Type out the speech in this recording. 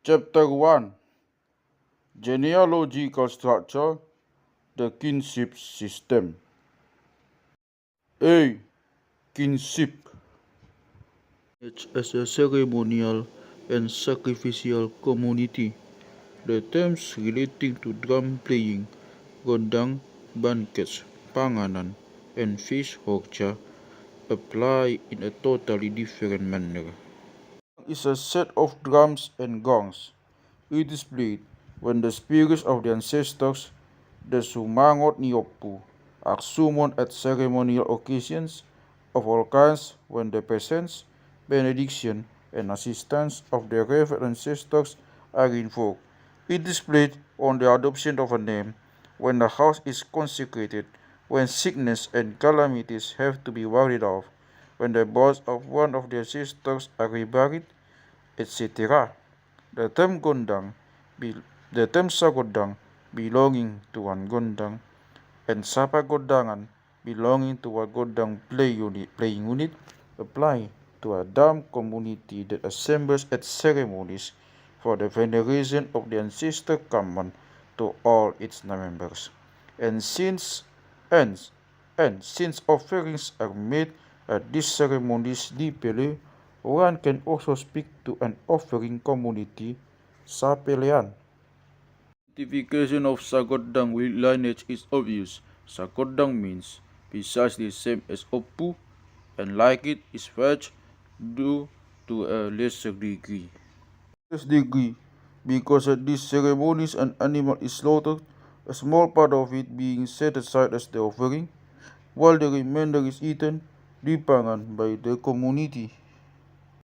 Chapter 1. Genealogical Structure, the Kinship System. A. Kinship. As a ceremonial and sacrificial community, the terms relating to drum playing, gondang, banquets, panganan, and fish horcha apply in a totally different manner. Is a set of drums and gongs. It is played when the spirits of the ancestors, the Sumangot Niopu, are summoned at ceremonial occasions of all kinds when the presence, benediction, and assistance of the revered ancestors are invoked. It is played on the adoption of a name, when the house is consecrated, when sickness and calamities have to be warded off, when the bones of one of the ancestors are reburied, etc. The term gondang, the term sagodang belonging to one gondang, and sapagodangan belonging to a gondang playing unit apply to a drum community that assembles at ceremonies for the veneration of the ancestor common to all its members. And since offerings are made at these ceremonies deeply, one can also speak to an offering community sa pelean. Identification of Sagodang with lineage is obvious. Sagodang means precisely the same as Opu, and like it is fetched due to a lesser degree. Because at these ceremonies an animal is slaughtered, a small part of it being set aside as the offering, while the remainder is eaten, dipangan by the community.